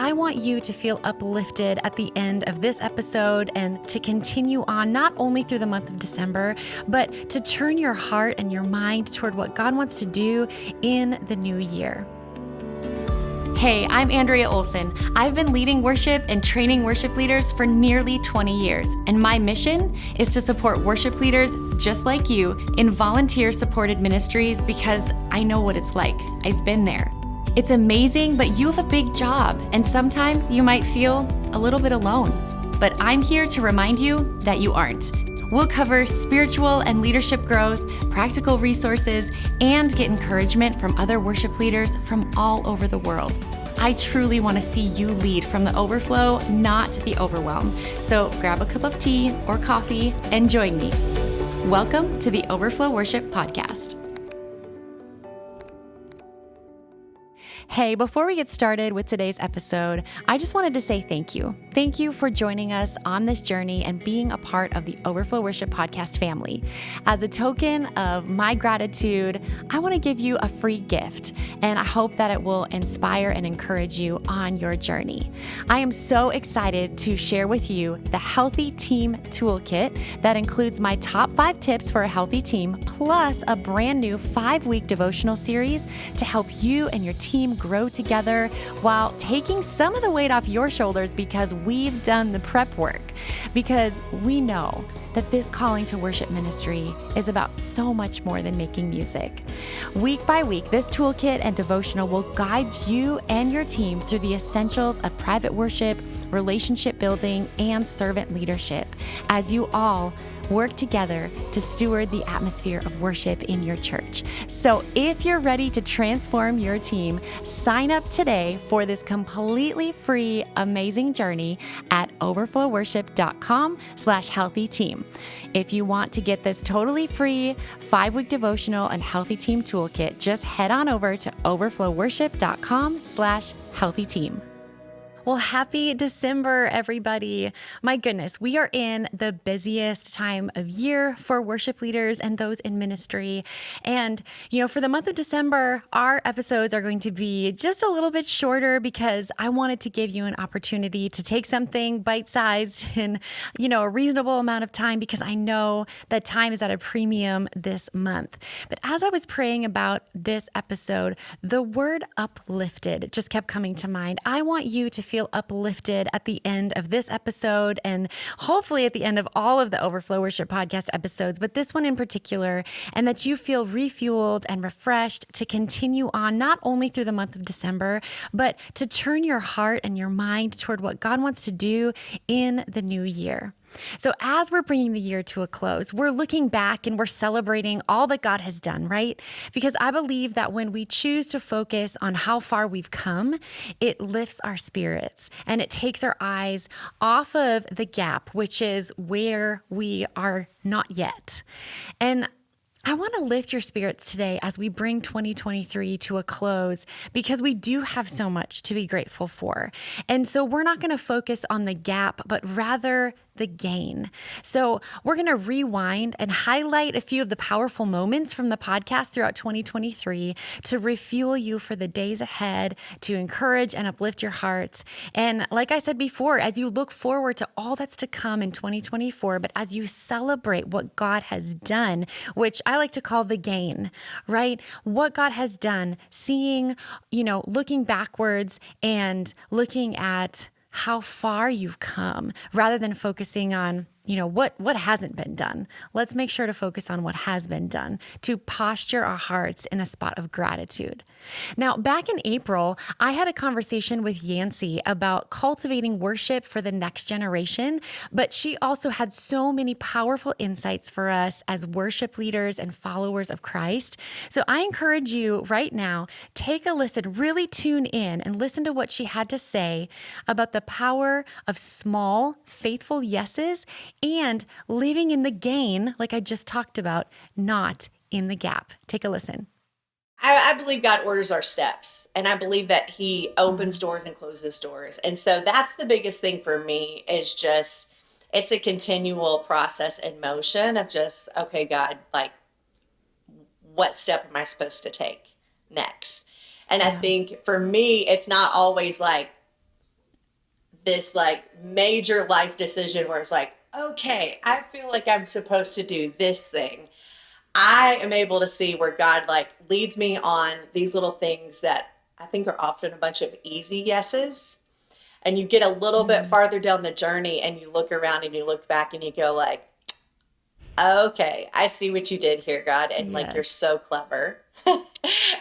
I want you to feel uplifted at the end of this episode and to continue on not only through the month of December, but to turn your heart and your mind toward what God wants to do in the new year. Hey, I'm Andrea Olson. I've been leading worship and training worship leaders for nearly 20 years, and my mission is to support worship leaders just like you in volunteer-supported ministries because I know what it's like. I've been there. It's amazing, but you have a big job, and sometimes you might feel a little bit alone. But I'm here to remind you that you aren't. We'll cover spiritual and leadership growth, practical resources, and get encouragement from other worship leaders from all over the world. I truly want to see you lead from the overflow, not the overwhelm. So grab a cup of tea or coffee and join me. Welcome to the Overflow Worship Podcast. Hey, before we get started with today's episode, I just wanted to say thank you. Thank you for joining us on this journey and being a part of the Overflow Worship Podcast family. As a token of my gratitude, I want to give you a free gift, and I hope that it will inspire and encourage you on your journey. I am so excited to share with you the Healthy Team Toolkit that includes my top 5 tips for a healthy team, plus a brand new 5-week devotional series to help you and your team grow together while taking some of the weight off your shoulders because we've done the prep work. Because we know that this calling to worship ministry is about so much more than making music. Week by week, this toolkit and devotional will guide you and your team through the essentials of private worship, relationship building, and servant leadership as you all work together to steward the atmosphere of worship in your church. So if you're ready to transform your team, sign up today for this completely free, amazing journey at overflowworship.com/healthy-team. If you want to get this totally free 5-week devotional and healthy team toolkit, just head on over to overflowworship.com/healthy-team. Well, happy December, everybody. My goodness, we are in the busiest time of year for worship leaders and those in ministry. And, for the month of December, our episodes are going to be just a little bit shorter because I wanted to give you an opportunity to take something bite-sized in, a reasonable amount of time because I know that time is at a premium this month. But as I was praying about this episode, the word uplifted just kept coming to mind. I want you to feel uplifted at the end of this episode and hopefully at the end of all of the Overflow Worship Podcast episodes, but this one in particular, and that you feel refueled and refreshed to continue on not only through the month of December, but to turn your heart and your mind toward what God wants to do in the new year. So as we're bringing the year to a close, we're looking back and we're celebrating all that God has done, right? Because I believe that when we choose to focus on how far we've come, it lifts our spirits and it takes our eyes off of the gap, which is where we are not yet. And I want to lift your spirits today as we bring 2023 to a close because we do have so much to be grateful for. And so we're not going to focus on the gap, but rather the gain. So we're going to rewind and highlight a few of the powerful moments from the podcast throughout 2023 to refuel you for the days ahead, to encourage and uplift your hearts. And like I said before, as you look forward to all that's to come in 2024, but as you celebrate what God has done, which I like to call the gain, right? What God has done, seeing, looking backwards and looking at how far you've come rather than focusing on what hasn't been done. Let's make sure to focus on what has been done, to posture our hearts in a spot of gratitude. Now, back in April, I had a conversation with Yancy about cultivating worship for the next generation, but she also had so many powerful insights for us as worship leaders and followers of Christ. So I encourage you right now, take a listen, really tune in and listen to what she had to say about the power of small, faithful yeses and living in the gain, like I just talked about, not in the gap. Take a listen. I believe God orders our steps, and I believe that He opens doors and closes doors. And so that's the biggest thing for me is just, it's a continual process in motion of just, okay, God, like, what step am I supposed to take next? And I think for me, it's not always like this like major life decision where it's like, okay, I feel like I'm supposed to do this thing. I am able to see where God like leads me on these little things that I think are often a bunch of easy yeses. And you get a little bit farther down the journey and you look around and you look back and you go like, okay, I see what you did here, God. And like, you're so clever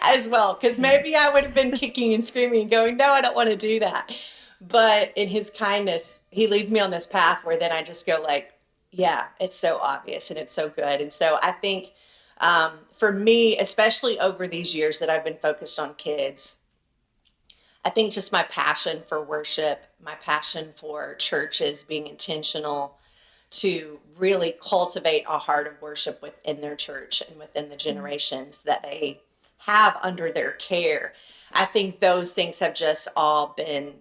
as well. Because maybe I would have been kicking and screaming and going, no, I don't want to do that. But in his kindness, he leads me on this path where then I just go like, yeah, it's so obvious and it's so good. And so I think for me, especially over these years that I've been focused on kids, I think just my passion for worship, my passion for churches being intentional to really cultivate a heart of worship within their church and within the generations that they have under their care. I think those things have just all been,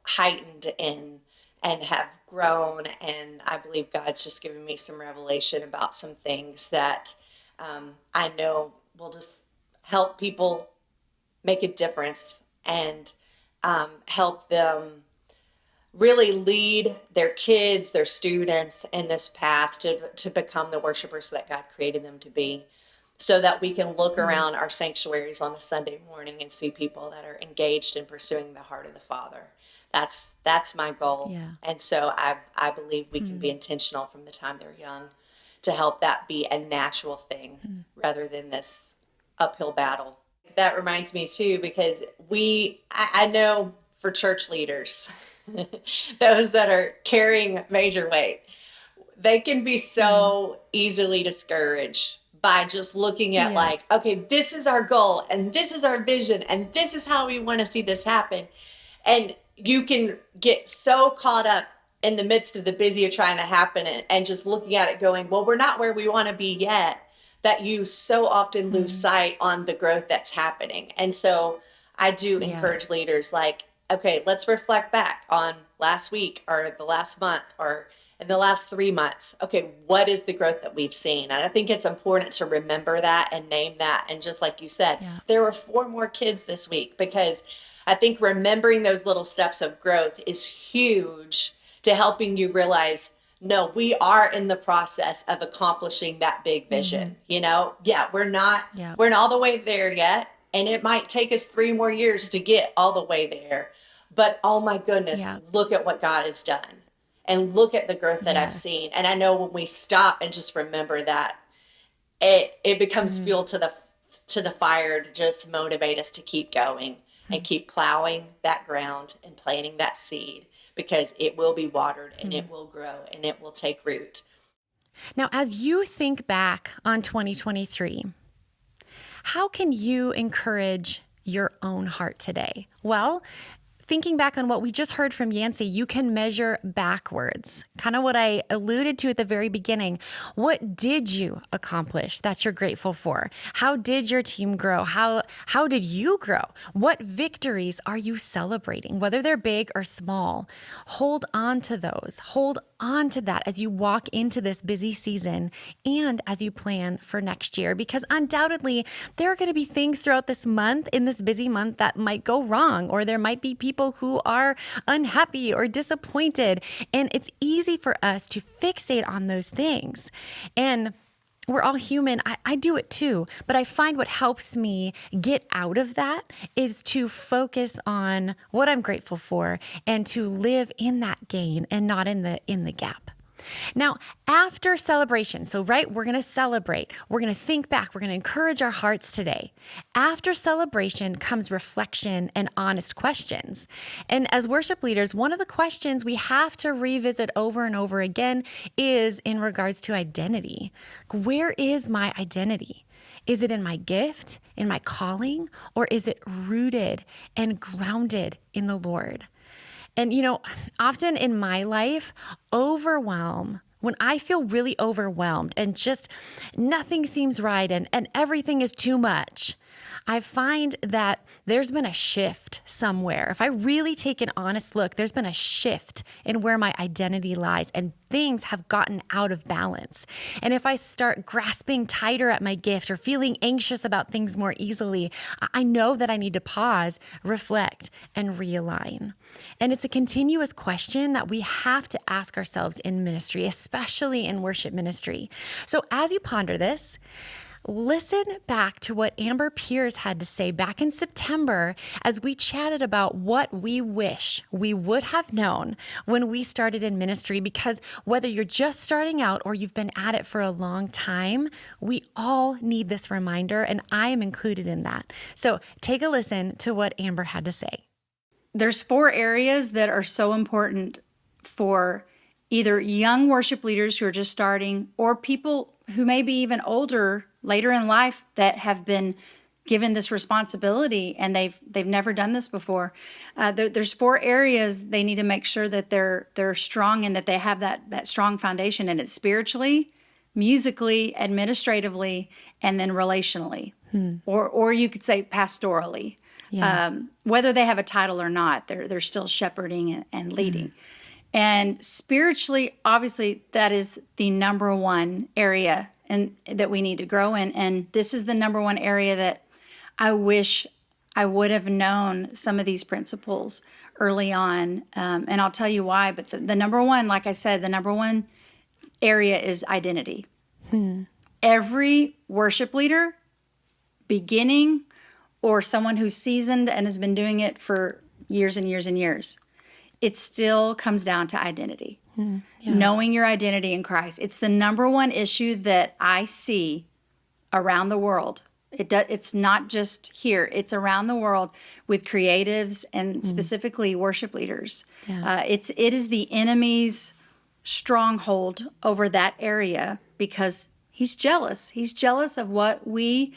heightened and have grown. And I believe God's just given me some revelation about some things that I know will just help people make a difference and help them really lead their kids, their students in this path to become the worshipers that God created them to be, so that we can look around our sanctuaries on a Sunday morning and see people that are engaged in pursuing the heart of the Father. That's my goal. Yeah. And so I believe we can be intentional from the time they're young to help that be a natural thing rather than this uphill battle. That reminds me too, because I know for church leaders, those that are carrying major weight, they can be so easily discouraged by just looking at like, okay, this is our goal and this is our vision and this is how we want to see this happen. And you can get so caught up in the midst of the busy of trying to happen and just looking at it going, well, we're not where we want to be yet, that you so often lose sight on the growth that's happening. And so I do encourage leaders like, okay, let's reflect back on last week or the last month or in the last 3 months. Okay, what is the growth that we've seen? And I think it's important to remember that and name that. And just like you said, there were 4 more kids this week, because I think remembering those little steps of growth is huge to helping you realize, no, we are in the process of accomplishing that big vision. We're not all the way there yet. And it might take us 3 more years to get all the way there. But oh my goodness, look at what God has done and look at the growth that I've seen. And I know when we stop and just remember that, it becomes fuel to the fire to just motivate us to keep going and keep plowing that ground and planting that seed, because it will be watered and it will grow and it will take root. Now, as you think back on 2023, how can you encourage your own heart today? Well, thinking back on what we just heard from Yancy, you can measure backwards. Kind of what I alluded to at the very beginning. What did you accomplish that you're grateful for? How did your team grow? How did you grow? What victories are you celebrating, whether they're big or small? Hold on to those. Hold on to that as you walk into this busy season and as you plan for next year, because undoubtedly there are going to be things throughout this month, in this busy month, that might go wrong, or there might be people who are unhappy or disappointed. And it's easy for us to fixate on those things. And we're all human. I do it too. But I find what helps me get out of that is to focus on what I'm grateful for and to live in that gain and not in the gap. Now, after celebration, we're going to celebrate. We're going to think back. We're going to encourage our hearts today. After celebration comes reflection and honest questions. And as worship leaders, one of the questions we have to revisit over and over again is in regards to identity. Where is my identity? Is it in my gift, in my calling, or is it rooted and grounded in the Lord? And, often in my life, when I feel really overwhelmed and just nothing seems right and everything is too much, I find that there's been a shift somewhere. If I really take an honest look, there's been a shift in where my identity lies, and things have gotten out of balance. And if I start grasping tighter at my gift or feeling anxious about things more easily, I know that I need to pause, reflect, and realign. And it's a continuous question that we have to ask ourselves in ministry, especially in worship ministry. So as you ponder this, listen back to what Amber Peairs had to say back in September as we chatted about what we wish we would have known when we started in ministry, because whether you're just starting out or you've been at it for a long time, we all need this reminder, and I am included in that. So take a listen to what Amber had to say. There's 4 areas that are so important for either young worship leaders who are just starting or people who may be even older later in life that have been given this responsibility and they've never done this before. There's 4 areas they need to make sure that they're strong and that they have that strong foundation, and it's spiritually, musically, administratively, and then relationally, or you could say pastorally. Yeah. Whether they have a title or not, they're still shepherding and leading. And spiritually, obviously, that is the number one area and that we need to grow in. And this is the number one area that I wish I would have known some of these principles early on. And I'll tell you why. But the number one, like I said, the number one area is identity. Every worship leader, beginning or someone who's seasoned and has been doing it for years and years and years, it still comes down to identity. Knowing your identity in Christ. It's the number one issue that I see around the world. It's not just here. It's around the world with creatives and specifically worship leaders. Yeah. It is the enemy's stronghold over that area because he's jealous. He's jealous of what we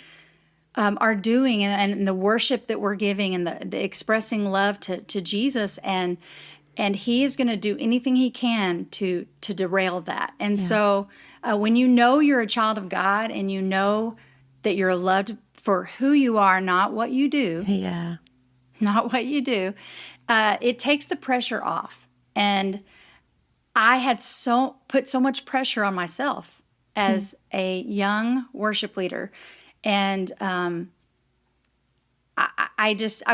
are doing and the worship that we're giving and the expressing love to Jesus, and he is going to do anything he can to derail that. And so when you know you're a child of God and you know that you're loved for who you are, not what you do, not what you do, it takes the pressure off. And I had put so much pressure on myself as a young worship leader. And I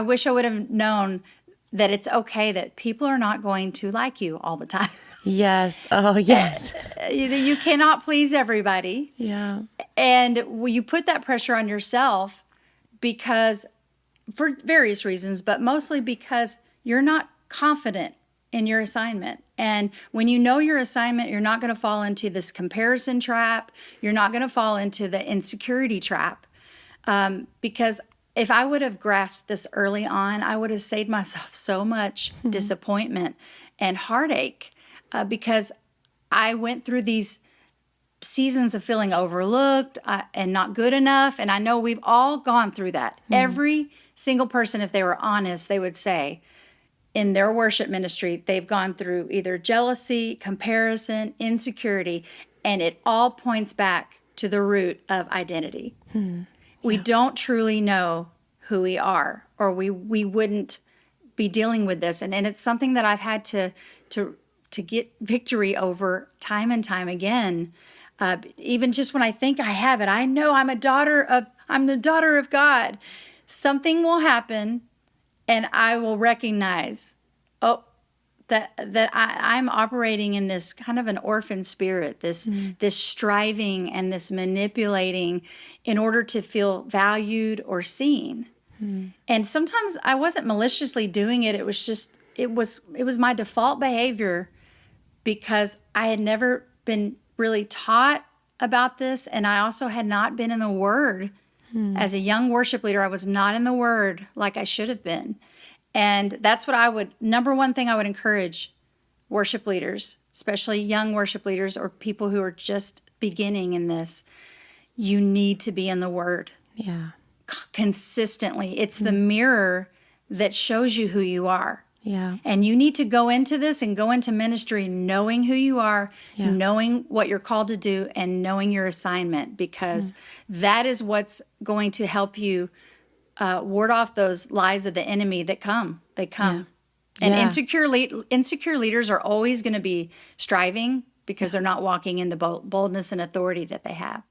wish I would have known that it's okay that people are not going to like you all the time. Yes. Oh, yes. You cannot please everybody. Yeah. And you put that pressure on yourself because, for various reasons, but mostly because you're not confident in your assignment. And when you know your assignment, you're not going to fall into this comparison trap. You're not going to fall into the insecurity trap. Because if I would have grasped this early on, I would have saved myself so much disappointment and heartache because I went through these seasons of feeling overlooked and not good enough. And I know we've all gone through that. Every single person, if they were honest, they would say in their worship ministry, they've gone through either jealousy, comparison, insecurity, and it all points back to the root of identity. We don't truly know who we are, or we wouldn't be dealing with this. And it's something that I've had to get victory over time and time again. Even just when I think I have it, I know I'm the daughter of God. Something will happen and I will recognize, that I'm operating in this kind of an orphan spirit, this striving and this manipulating in order to feel valued or seen. And sometimes I wasn't maliciously doing it. It was my default behavior because I had never been really taught about this, and I also had not been in the Word. As a young worship leader, I was not in the Word like I should have been. And that's what number one thing I would encourage worship leaders, especially young worship leaders or people who are just beginning in this. You need to be in the Word. Yeah. Consistently. It's the mirror that shows you who you are. Yeah. And you need to go into this and go into ministry knowing who you are, knowing what you're called to do, and knowing your assignment, because that is what's going to help you ward off those lies of the enemy that come. They come. Yeah. And Yeah. insecure leaders are always going to be striving because they're not walking in the boldness and authority that they have.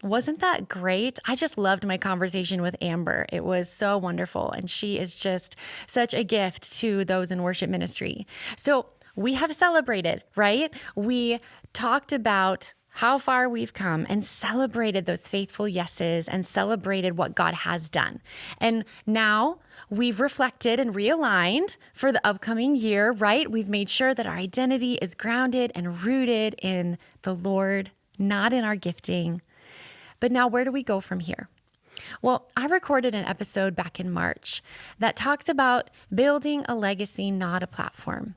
Wasn't that great? I just loved my conversation with Amber. It was so wonderful. And she is just such a gift to those in worship ministry. So we have celebrated, right? We talked about how far we've come and celebrated those faithful yeses and celebrated what God has done. And now we've reflected and realigned for the upcoming year, right? We've made sure that our identity is grounded and rooted in the Lord, not in our gifting. But now where do we go from here? Well, I recorded an episode back in March that talked about building a legacy, not a platform,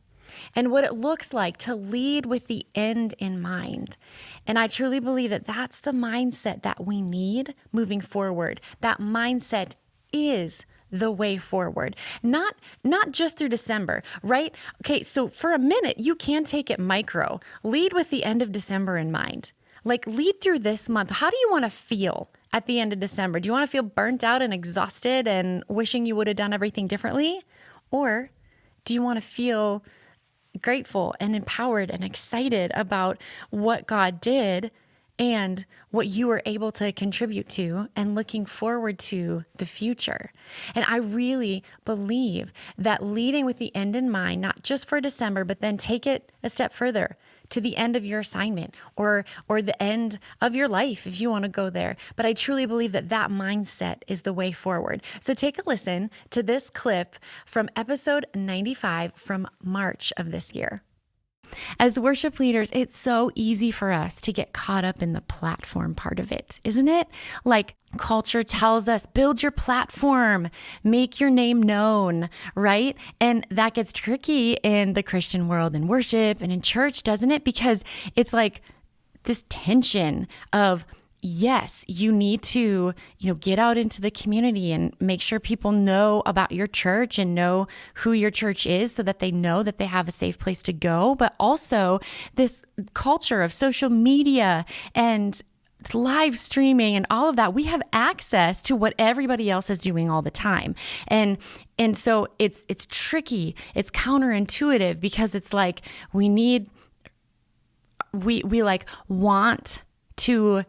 and what it looks like to lead with the end in mind. And I truly believe that that's the mindset that we need moving forward. That mindset is the way forward, not just through December, right? Okay, so for a minute, you can take it micro. Lead with the end of December in mind. Like, lead through this month. How do you want to feel at the end of December? Do you want to feel burnt out and exhausted and wishing you would have done everything differently? Or do you want to feel grateful and empowered and excited about what God did and what you were able to contribute to and looking forward to the future? And I really believe that leading with the end in mind, not just for December, but then take it a step further to the end of your assignment or the end of your life, if you want to go there. But I truly believe that that mindset is the way forward. So take a listen to this clip from episode 95 from March of this year. As worship leaders, it's so easy for us to get caught up in the platform part of it, isn't it? Like, culture tells us, build your platform, make your name known, right? And that gets tricky in the Christian world, in worship and in church, doesn't it? Because it's like this tension of, yes, you need to, get out into the community and make sure people know about your church and know who your church is so that they know that they have a safe place to go. But also this culture of social media and live streaming and all of that, we have access to what everybody else is doing all the time. And so it's tricky. It's counterintuitive because it's like we like want to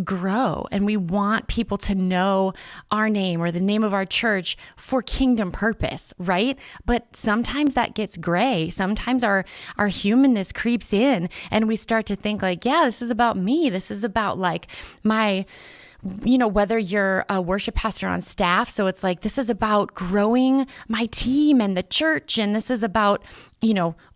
grow and we want people to know our name or the name of our church for kingdom purpose, right? But sometimes that gets gray. Sometimes our humanness creeps in and we start to think like, yeah, this is about me. This is about like my, whether you're a worship pastor on staff. So it's like, this is about growing my team and the church. And this is about,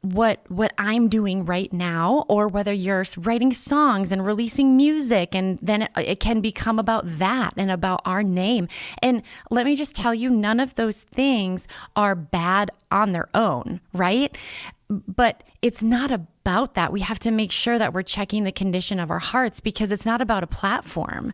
what I'm doing right now, or whether you're writing songs and releasing music. And then it can become about that and about our name. And let me just tell you, none of those things are bad on their own, right? But it's not about that. We have to make sure that we're checking the condition of our hearts because it's not about a platform.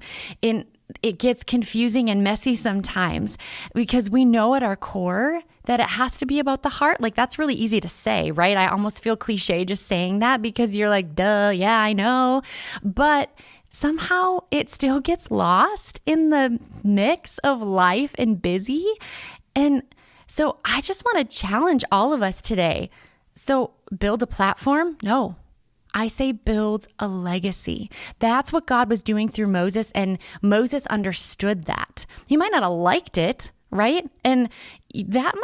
It gets confusing and messy sometimes because we know at our core that it has to be about the heart. Like, that's really easy to say, right? I almost feel cliche just saying that because you're like, duh, yeah, I know. But somehow it still gets lost in the mix of life and busy. And so I just want to challenge all of us today. So build a platform? No. I say build a legacy. That's what God was doing through Moses, and Moses understood that. He might not have liked it, right? And that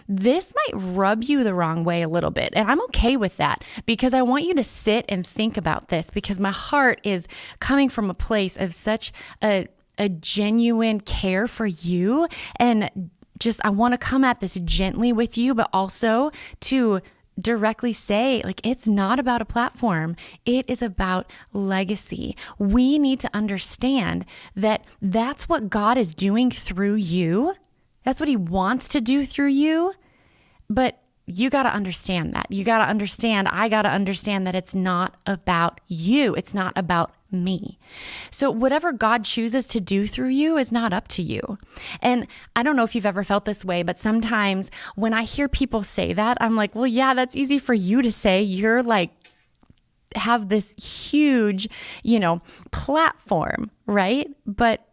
this might rub you the wrong way a little bit. And I'm okay with that because I want you to sit and think about this because my heart is coming from a place of such a genuine care for you. And just, I want to come at this gently with you, but also to directly say, like, it's not about a platform. It is about legacy. We need to understand that that's what God is doing through you. That's what he wants to do through you. But you got to understand that. You got to understand, I got to understand that it's not about you. It's not about me. So whatever God chooses to do through you is not up to you. And I don't know if you've ever felt this way, but sometimes when I hear people say that, I'm like, well, yeah, that's easy for you to say. You're like, have this huge, platform, right? But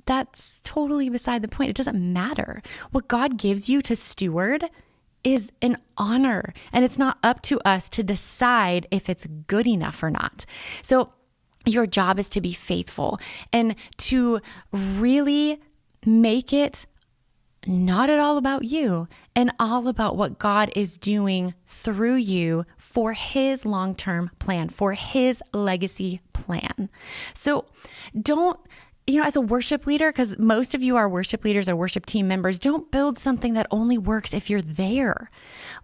that's totally beside the point. It doesn't matter. What God gives you to steward is an honor, and it's not up to us to decide if it's good enough or not. So your job is to be faithful and to really make it not at all about you and all about what God is doing through you for his long-term plan, for his legacy plan. So don't, as a worship leader, because most of you are worship leaders or worship team members, don't build something that only works if you're there.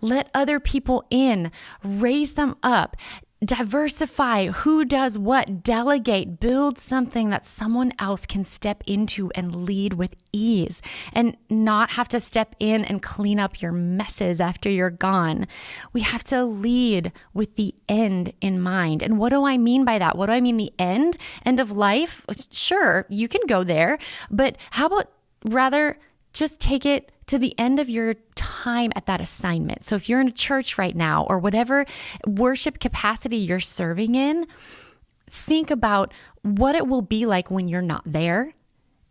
Let other people in, raise them up. Diversify who does what, delegate, build something that someone else can step into and lead with ease and not have to step in and clean up your messes after you're gone. We have to lead with the end in mind. And what do I mean by that? What do I mean the end? End of life? Sure, you can go there, but how about rather just take it to the end of your time at that assignment. So if you're in a church right now or whatever worship capacity you're serving in, think about what it will be like when you're not there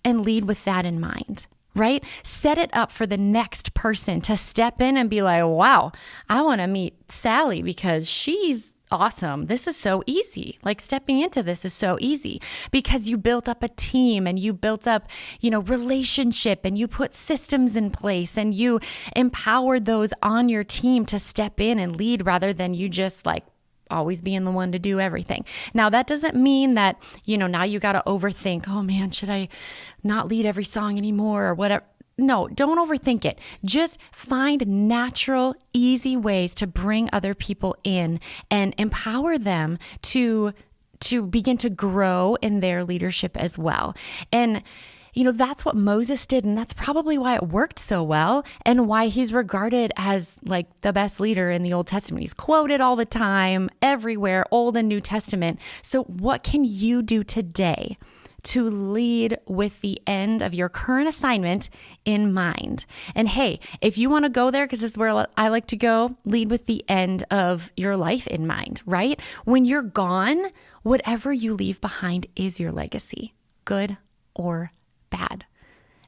and lead with that in mind, right? Set it up for the next person to step in and be like, wow, I want to meet Sally because she's awesome. This is so easy. Like stepping into this is so easy because you built up a team and you built up, relationship and you put systems in place and you empowered those on your team to step in and lead rather than you just like always being the one to do everything. Now that doesn't mean that, now you got to overthink, oh man, should I not lead every song anymore or whatever. No, don't overthink it. Just find natural, easy ways to bring other people in and empower them to begin to grow in their leadership as well. And that's what Moses did. And that's probably why it worked so well and why he's regarded as like the best leader in the Old Testament. He's quoted all the time, everywhere, Old and New Testament. So what can you do today to lead with the end of your current assignment in mind? And hey, if you want to go there, because this is where I like to go, lead with the end of your life in mind, right? When you're gone, whatever you leave behind is your legacy, good or bad.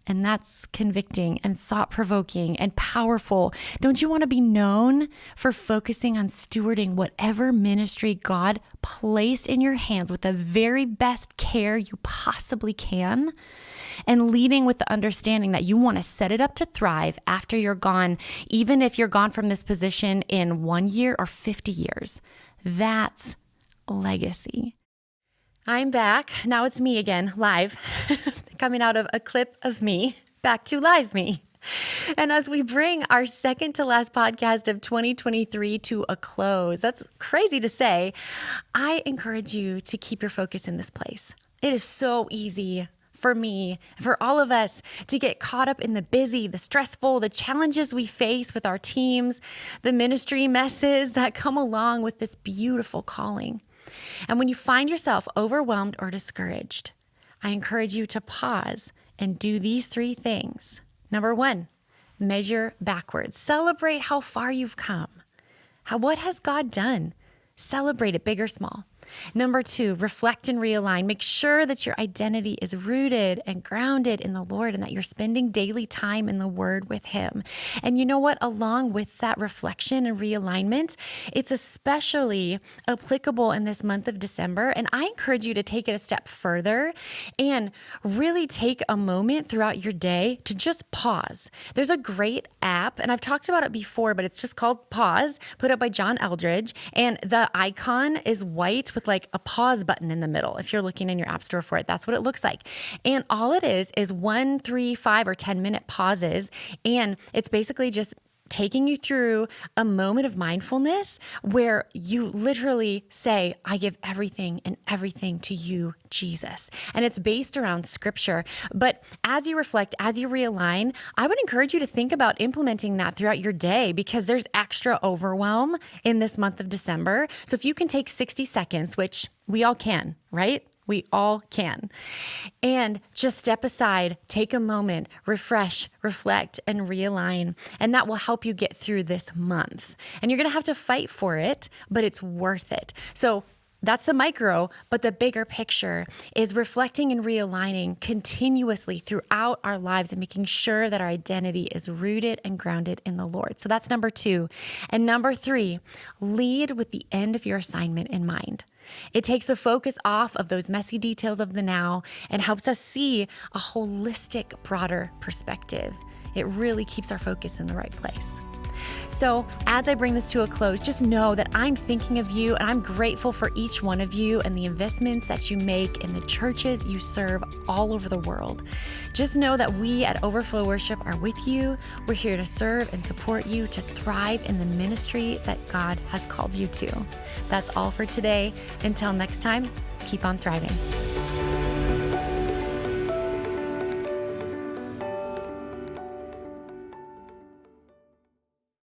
And that's convicting and thought-provoking and powerful. Don't you want to be known for focusing on stewarding whatever ministry God placed in your hands with the very best care you possibly can? And leading with the understanding that you want to set it up to thrive after you're gone, even if you're gone from this position in 1 year or 50 years. That's legacy. I'm back. Now it's me again, live, coming out of a clip of me, back to live me. And as we bring our second to last podcast of 2023 to a close, that's crazy to say, I encourage you to keep your focus in this place. It is so easy for me, for all of us to get caught up in the busy, the stressful, the challenges we face with our teams, the ministry messes that come along with this beautiful calling. And when you find yourself overwhelmed or discouraged, I encourage you to pause and do these 3 things. Number 1, measure backwards. Celebrate how far you've come. What has God done? Celebrate it, big or small. Number 2, reflect and realign. Make sure that your identity is rooted and grounded in the Lord and that you're spending daily time in the Word with Him. And you know what? Along with that reflection and realignment, it's especially applicable in this month of December. And I encourage you to take it a step further and really take a moment throughout your day to just pause. There's a great app, and I've talked about it before, but it's just called Pause, put up by John Eldridge. And the icon is white with like a pause button in the middle. If you're looking in your app store for it, that's what it looks like. And all it is 1, 3, 5, or 10-minute pauses. And it's basically just taking you through a moment of mindfulness where you literally say, I give everything and everything to you, Jesus. And it's based around scripture. But as you reflect, as you realign, I would encourage you to think about implementing that throughout your day because there's extra overwhelm in this month of December. So if you can take 60 seconds, which we all can, right? We all can. And just step aside, take a moment, refresh, reflect, and realign. And that will help you get through this month. And you're going to have to fight for it, but it's worth it. So That's the micro, but the bigger picture is reflecting and realigning continuously throughout our lives and making sure that our identity is rooted and grounded in the Lord. So that's number 2. And number 3, lead with the end of your assignment in mind. It takes the focus off of those messy details of the now and helps us see a holistic, broader perspective. It really keeps our focus in the right place. So as I bring this to a close, just know that I'm thinking of you and I'm grateful for each one of you and the investments that you make in the churches you serve all over the world. Just know that we at Overflow Worship are with you. We're here to serve and support you to thrive in the ministry that God has called you to. That's all for today. Until next time, keep on thriving.